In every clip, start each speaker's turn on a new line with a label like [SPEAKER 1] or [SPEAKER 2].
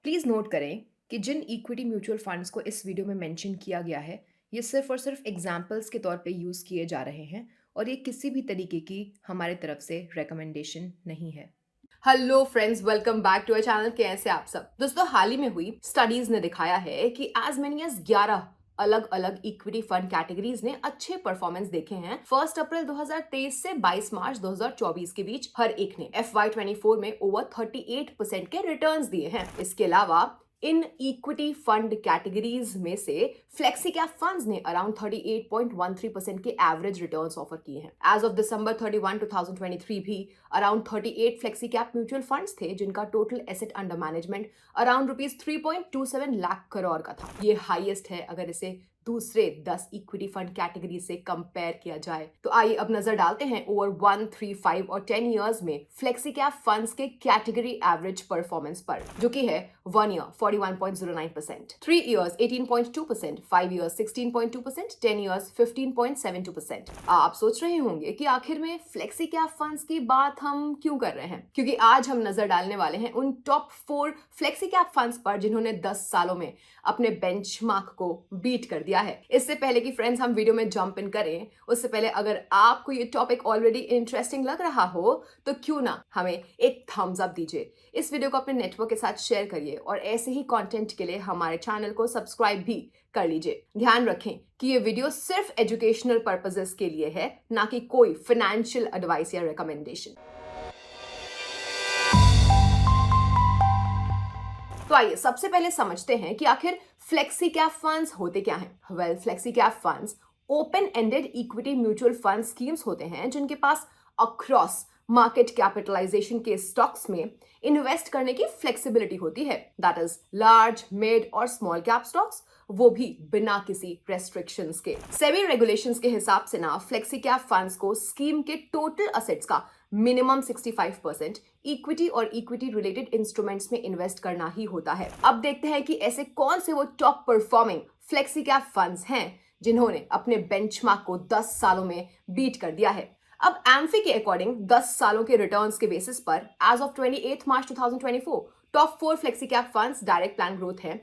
[SPEAKER 1] Please note करें कि जिन equity mutual funds को इस वीडियो में मेंशन किया गया है, ये सिर्फ़ और सिर्फ़ एग्ज़ाम्पल्स के तौर पे यूज़ किए जा रहे हैं और ये किसी भी तरीके की हमारे तरफ से रिकमेंडेशन नहीं है।
[SPEAKER 2] Hello friends, welcome back to our channel. कैसे आप सब दोस्तों? हाल ही में हुई स्टडीज ने दिखाया है कि एज मेनी एज 11 अलग अलग इक्विटी फंड कैटेगरीज ने अच्छे परफॉर्मेंस देखे हैं 1 अप्रैल 2023 से 22 मार्च 2024 के बीच। हर एक ने FY24 में ओवर 38% के रिटर्न्स दिए हैं। इसके अलावा इन इक्विटी फंड कैटेगरीज में से फ्लेक्सी कैप फंड्स ने अराउंड 38.13% के एवरेज रिटर्न्स ऑफर किए हैं। एज ऑफ दिसंबर 31 2023 भी around 38 flexi cap mutual funds थे जिनका total asset under management around ₹3.27 lakh crore का था। ये हाईएस्ट है अगर इसे दूसरे 10 इक्विटी फंड कैटेगरी से कंपेयर किया जाए। तो आइए अब नजर डालते हैं ओवर 1, 3, 5 और 10 इयर्स में फ्लेक्सी कैप फंड्स के कैटेगरी एवरेज परफॉर्मेंस पर, जो कि है 1 ईयर 41.09%, 3 इयर्स 18.2%, 5 इयर्स 16.2%, 10 इयर्स 15.72%। आप सोच रहे होंगे कि आखिर में फ्लेक्सी कैप फंड्स की बात हम क्यों कर रहे हैं? क्योंकि आज हम नजर डालने वाले हैं उन टॉप 4 फ्लेक्सी कैप फंड्स पर जिन्होंने 10 सालों में अपने बेंचमार्क को बीट कर दिया है। इससे पहले कि फ्रेंड्स हम वीडियो में जंप इन करें, उससे पहले अगर आपको ये टॉपिक ऑलरेडी इंटरेस्टिंग लग रहा हो तो क्यों ना हमें एक थम्स अप दीजिए, इस वीडियो को अपने नेटवर्क के साथ शेयर करिए और ऐसे ही कंटेंट के लिए हमारे चैनल को सब्सक्राइब भी कर लीजिए। ध्यान रखें कि ये वीडियो सिर्फ एजुकेशनल पर्पसेस के लिए है, ना कि कोई फाइनेंशियल एडवाइस या रिकमेंडेशन। तो आइए सबसे पहले समझते हैं कि आखिर फ्लेक्सी कैप फंड्स होते क्या हैं। Well, flexi cap funds open ended equity mutual fund schemes होते हैं जिनके पास अक्रॉस मार्केट कैपिटलाइजेशन के स्टॉक्स में इन्वेस्ट करने की फ्लेक्सिबिलिटी होती है। दैट इज लार्ज, मिड और स्मॉल कैप स्टॉक्स, वो भी बिना किसी रेस्ट्रिक्शंस के। सेबी रेगुलेशंस के हिसाब से ना फ्लेक्सी कैप फंड्स को स्कीम के टोटल असेट्स का मिनिमम 65% इक्विटी और इक्विटी रिलेटेड इंस्ट्रूमेंट्स में इन्वेस्ट करना ही होता है। अब देखते हैं कि ऐसे कौन से वो top performing flexi cap funds हैं जिन्होंने अपने बेंचमार्क को 10 सालों में बीट कर दिया है। अब एम्फी के अकॉर्डिंग 10 सालों के रिटर्न्स के बेसिस पर as of 28 March 2024 top 4 flexi cap funds direct plan growth है।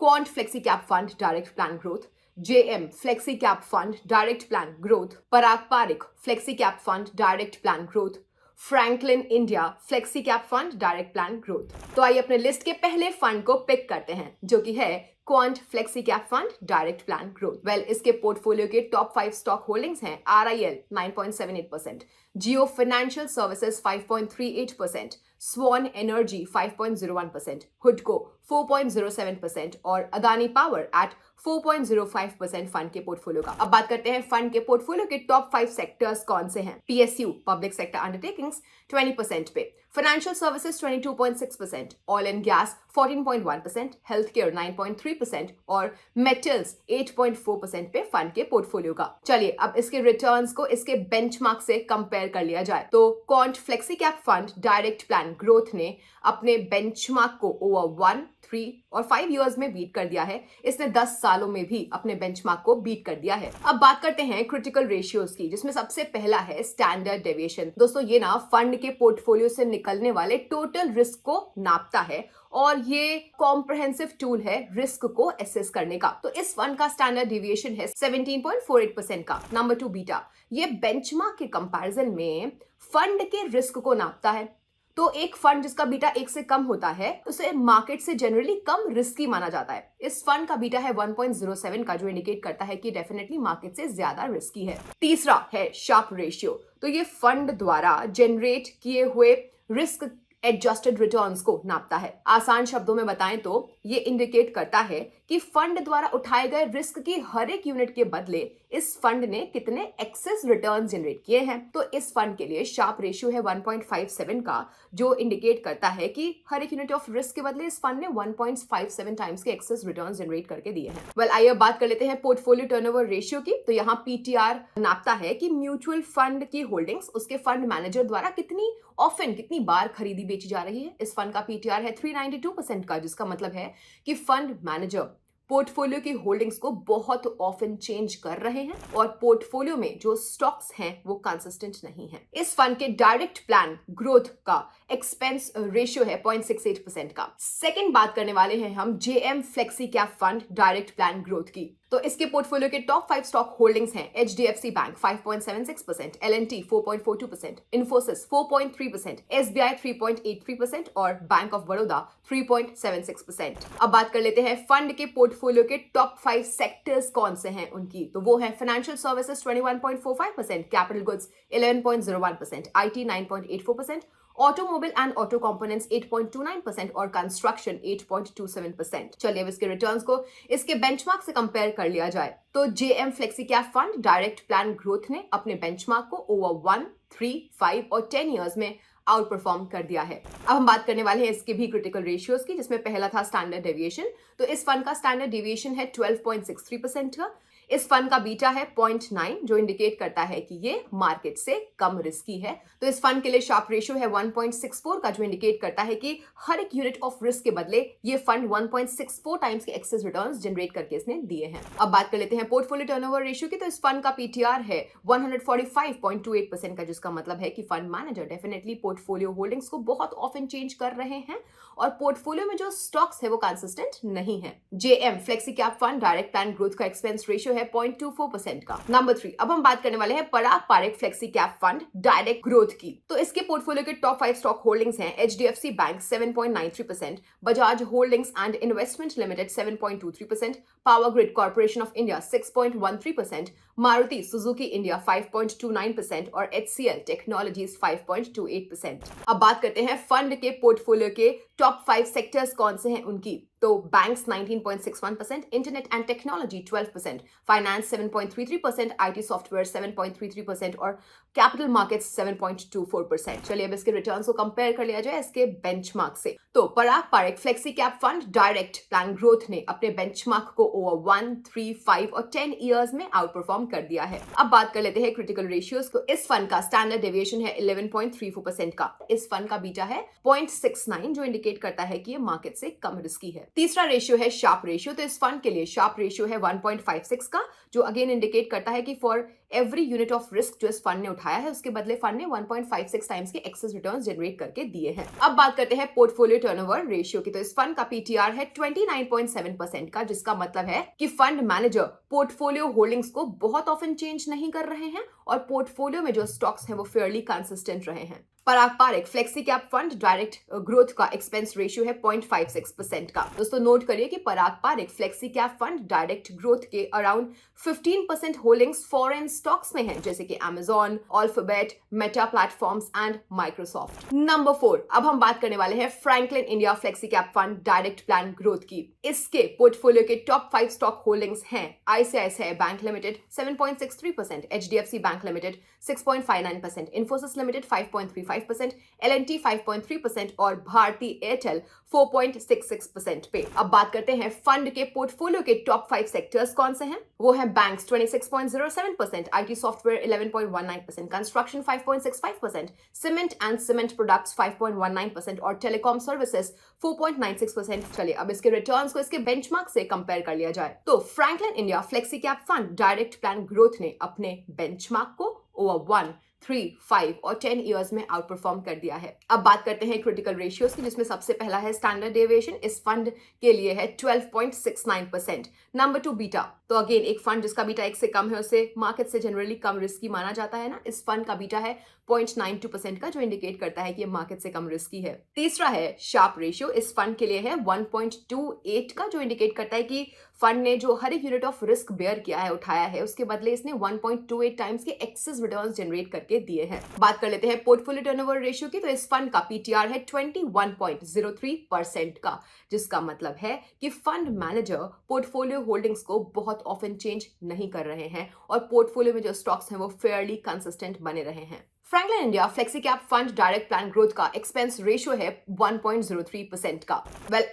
[SPEAKER 2] Quant flexi cap fund direct plan growth, JM flexi cap fund direct plan growth, Parag Parikh flexi cap fund direct plan growth, Franklin India flexi cap fund direct plan growth. तो आइए अपने list के पहले fund को pick करते हैं, जो कि है quant flexi cap fund direct plan growth. Well, इसके पोर्टफोलियो के टॉप 5 स्टॉक होल्डिंग्स हैं RIL 9.78%, जियो फाइनेंशियल सर्विसेज 5.38%, स्वान एनर्जी 5.01%, हुडको 4.07% और अदानी पावर एट 4.05% फंड के पोर्टफोलियो का। अब बात करते हैं फंड के पोर्टफोलियो के टॉप 5 सेक्टर्स कौन से हैं। PSU पब्लिक सेक्टर अंडरटेकिंग्स 20% पे, financial services 22.6%, oil and gas 14.1%, health care 9.3% और मेटल्स 8.4% पे फंड के पोर्टफोलियो का। चलिए अब इसके रिटर्न्स को इसके बेंचमार्क से कंपेयर कर लिया जाए। तो quant flexi cap fund direct plan growth ने अपने बेंचमार्क को ओवर 1, 3 और 5 इयर्स में बीट कर दिया है। इसने 10 सालों में भी अपने बेंचमार्क को बीट कर दिया है। अब बात करते हैं क्रिटिकल रेशियोज की, जिसमें सबसे पहला है स्टैंडर्ड डेविएशन। दोस्तों, ये ना फंड के पोर्टफोलियो से निकलने वाले टोटल रिस्क को नापता है और ये कॉम्प्रहेंसिव टूल है रिस्क को एसेस करने का। तो इस फंड का स्टैंडर्ड डेविएशन है 17.48% का। नंबर 2 बीटा, ये बेंचमार्क के कंपैरिजन में फंड के रिस्क को नापता है। तो एक फंड जिसका बीटा 1 से कम होता है उसे मार्केट से जनरली कम रिस्की माना जाता है। इस फंड का बीटा है 1.07 का, जो इंडिकेट करता है कि डेफिनेटली मार्केट से ज्यादा रिस्की है। तीसरा है शार्प रेशियो। तो ये फंड द्वारा जनरेट किए हुए रिस्क एडजस्टेड रिटर्न्स को नापता है। आसान शब्दों में बताएं तो ये इंडिकेट करता है कि फंड द्वारा उठाए गए रिस्क की हर एक यूनिट के बदले इस फंड ने कितने एक्सेस रिटर्न जनरेट किए हैं। तो इस फंड के लिए शार्प रेशियो है 1.57 का, जो इंडिकेट करता है कि हर एक यूनिट ऑफ रिस्क के बदले इस फंड ने 1.57 टाइम्स के एक्सेस रिटर्न जनरेट करके दिए हैं। वेल, आइए बात कर लेते हैं पोर्टफोलियो टर्नओवर रेशियो की। तो यहाँ PTR नापता है कि म्यूचुअल फंड की होल्डिंग्स उसके फंड मैनेजर द्वारा कितनी बार खरीदी बेची जा रही है। इस फंड का PTR है 392% का, जिसका मतलब है कि फंड मैनेजर पोर्टफोलियो की होल्डिंग्स को बहुत ऑफन चेंज कर रहे हैं और पोर्टफोलियो में जो स्टॉक्स हैं वो कंसिस्टेंट नहीं है। इस फंड के डायरेक्ट प्लान ग्रोथ का एक्सपेंस रेशियो है 0.68% का। सेकंड बात करने वाले हैं हम JM flexi cap fund direct plan growth की। तो इसके पोर्टफोलियो के टॉप 5 स्टॉक होल्डिंग्स हैं HDFC bank 5.76%, LNT 4.42%, Infosys 4.3%, SBI 3.83% और बैंक ऑफ बड़ौदा 3.76%। अब बात कर लेते हैं फंड के पोर्टफोलियो के टॉप 5 सेक्टर्स कौन से हैं उनकी। तो वो है financial services 21.45%, capital goods 11.01%, IT 9.84%, automobile and auto components 8.29% और कंस्ट्रक्शन 8.27%। चलिए अब इसके रिटर्न्स को इसके बेंचमार्क से कंपेयर कर लिया जाए तो JM flexi cap fund direct plan growth ने अपने बेंचमार्क को ओवर 1, 3, 5 और 10 इयर्स में आउट परफॉर्म कर दिया है। अब हम बात करने वाले हैं इसके भी क्रिटिकल रेशियोज की, जिसमें पहला था स्टैंडर्ड डेविएशन। तो इस फंड का स्टैंडर्ड डेविएशन है 12.63% का। इस फंड का बीटा है 0.9 जो इंडिकेट करता है कि ये मार्केट से कम रिस्की है। तो इस फंड के लिए शार्प रेशियो है 1.64 का जो इंडिकेट करता है कि हर एक यूनिट ऑफ रिस्क के बदले ये फंड 1.64 टाइम्स के एक्सेस रिटर्न्स जनरेट करके इसने दिए हैं। अब बात कर लेते हैं पोर्टफोलियो टर्नओवर रेशियो की। तो इस फंड का पीटीआर है 145.28% का, जिसका मतलब है कि fund manager definitely portfolio holdings को बहुत ऑफन चेंज कर रहे हैं और पोर्टफोलियो में जो स्टॉक्स है वो कंसिस्टेंट नहीं है। JM flexi cap fund direct plan growth का एक्सपेंस रेशियो है 0.24% का। नंबर 3, अब हम बात करने वाले हैं Parag Parekh flexi cap fund direct growth की। तो इसके पोर्टफोलियो के टॉप 5 स्टॉक होल्डिंग्स हैं HDFC bank 7.93%, Bajaj holdings and investment limited 7.23%, power grid corporation of India 6.13%, Maruti Suzuki India 5.29% और एचसीएल टेक्नोलॉजीज 5.28%। अब बात करते हैं फंड के पोर्टफोलियो के टॉप 5 सेक्टर्स कौन से हैं उनकी। तो banks 19.61%, internet and technology 12%, finance 7.33%, IT software 7.33% और कैपिटल मार्केट्स 7.24%। चलिए अब इसके रिटर्न्स को कंपेयर कर लिया जाए इसके बेंचमार्क से। तो Parag Parekh flexi cap fund direct plan growth ने अपने बेंचमार्क को ओवर 1, 3, 5 और 10 इयर्स में आउट परफॉर्म कर दिया है। अब बात कर लेते हैं क्रिटिकल रेशियोज को। इस फंड का स्टैंडर्ड डेविएशन है 11.34% का। इस फंड का बीटा है 0.69 जो इंडिकेट करता है कि ये मार्केट से कम रिस्की है। तीसरा रेशियो है शार्प रेशियो। तो इस फंड के लिए शार्प रेशियो है 1.56 का, जो अगेन इंडिकेट करता है कि for every unit of risk जो इस फंड ने उठाया है उसके बदले फंड ने 1.56 टाइम्स के एक्सेस रिटर्न्स जनरेट करके दिए हैं। अब बात करते हैं पोर्टफोलियो टर्नओवर रेशियो की। तो इस फंड का पीटीआर है 29.7% का, जिसका मतलब है कि फंड मैनेजर पोर्टफोलियो होल्डिंग्स को बहुत ऑफन चेंज नहीं कर रहे हैं और पोर्टफोलियो में जो स्टॉक्स हैं वो फेयरली कंसिस्टेंट रहे हैं। Parag Parekh flexi cap fund direct growth का एक्सपेंस रेशियो है 0.56% का। दोस्तों नोट करिए कि Parag Parekh flexi cap fund direct growth के अराउंड 15% होल्डिंग्स फॉरेन स्टॉक्स में हैं, जैसे कि Amazon, Alphabet, Meta platforms and Microsoft. Number 4, अब हम बात करने वाले हैं Franklin India flexi cap fund direct plan growth की। इसके पोर्टफोलियो के टॉप 5 स्टॉक होल्डिंग्स हैं ICICI bank limited 7.63%, HDFC bank limited 6.59%, Infosys limited 5.35%, LNT 5.3% और भारती एयरटेल 4.66% पे। अब बात करते हैं फंड के पोर्टफोलियो के टॉप 5 सेक्टर्स कौन से हैं। वो हैं banks 26.07%, IT software 11.19%, construction 5.65%, cement and cement products 5.19% और टेलीकॉम सर्विसेज 4.96%। चलिए अब इसके रिटर्न्स को इसके बेंचमार्क से कंपेयर कर लिया जाए। तो Franklin India flexi cap fund direct plan growth ने अपने बेंचमार्क को ओवर 1, 3, 5 और 10 इयर्स में आउट परफॉर्म कर दिया है। अब बात करते हैं क्रिटिकल रेशियोज की, जिसमें सबसे पहला है स्टैंडर्ड डेविएशन। इस फंड के लिए है 12.69%। Number 2 beta. तो अगेन एक फंड जिसका बीटा 1 से कम है उसे मार्केट से जनरली कम रिस्की माना जाता है ना। इस फंड का बीटा है 0.92% का, जो इंडिकेट करता है कि ये मार्केट से कम रिस्की है। तीसरा है शार्प रेशियो। इस फंड के लिए है 1.28 का, जो इंडिकेट करता है कि फंड ने जो हर एक यूनिट ऑफ रिस्क बेयर किया है, उठाया है, उसके बदले इसने 1.28 टाइम्स के एक्सेस रिटर्न्स जनरेट करके दिए हैं। बात कर लेते हैं पोर्टफोलियो टर्नओवर रेशियो की। तो इस फंड का पीटीआर है 21.03% का, जिसका मतलब है कि फंड मैनेजर पोर्टफोलियो होल्डिंग्स को बहुत ऑफन चेंज नहीं कर रहे हैं और पोर्टफोलियो में जो स्टॉक्स हैं वो फेयरली कंसिस्टेंट बने रहे हैं। Franklin India flexi cap fund direct plan growth का एक्सपेंस रेशियो है 1.03% का।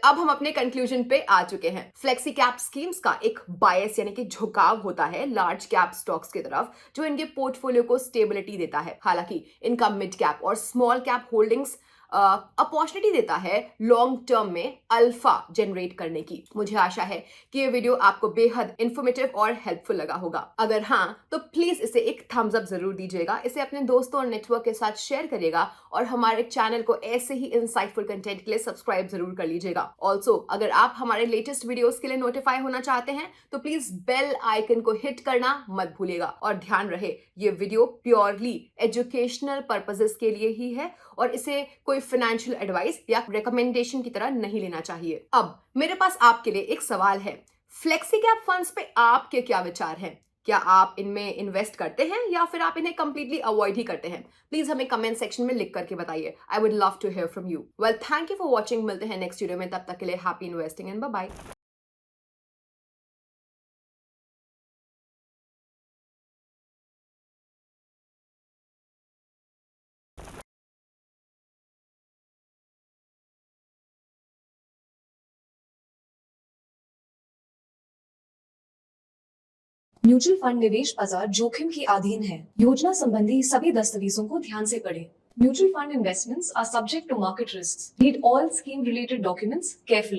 [SPEAKER 2] अब हम अपने कंक्लूजन पे आ चुके हैं। फ्लेक्सी कैप स्कीम्स का एक बायस यानी कि झुकाव होता है लार्ज कैप स्टॉक्स की तरफ, जो इनके पोर्टफोलियो को स्टेबिलिटी देता है। हालांकि इनका मिड कैप और स्मॉल कैप होल्डिंग्स अपॉर्चुनिटी देता है लॉन्ग टर्म में अल्फा जनरेट करने की। मुझे आशा है कि ये वीडियो आपको बेहद इंफॉर्मेटिव और हेल्पफुल लगा होगा। अगर हाँ, तो प्लीज इसे एक थम्स अप जरूर दीजिएगा, इसे अपने दोस्तों और नेटवर्क के साथ शेयर करिएगा और हमारे चैनल को ऐसे ही इंसाइटफुल कंटेंट के लिए सब्सक्राइब जरूर कर लीजिएगा। ऑल्सो अगर आप हमारे लेटेस्ट वीडियोस के लिए नोटिफाई होना चाहते हैं तो प्लीज बेल आइकन को हिट करना मत भूलिएगा। और ध्यान रहे, ये वीडियो प्योरली एजुकेशनल पर्पसेस के लिए ही है और इसे कोई फाइनेंशियल एडवाइस या रिकमेंडेशन की तरह नहीं लेना चाहिए। अब मेरे पास आपके लिए एक सवाल है, फ्लेक्सी कैप फंड्स पे आपके क्या विचार हैं? क्या आप इनमें इन्वेस्ट करते हैं या फिर आप इन्हें कंप्लीटली अवॉइड ही करते हैं? प्लीज हमें कमेंट सेक्शन में लिख करके बताइए। I would love to hear from you. Well, thank you for watching. मिलते हैं नेक्स्ट वीडियो में, तब तक के लिए happy investing and bye bye.
[SPEAKER 3] Mutual fund निवेश बाजार जोखिम के अधीन है। योजना संबंधी सभी दस्तावेजों को ध्यान से पढ़ें। Mutual fund investments are subject to market risks. Read all scheme related documents carefully.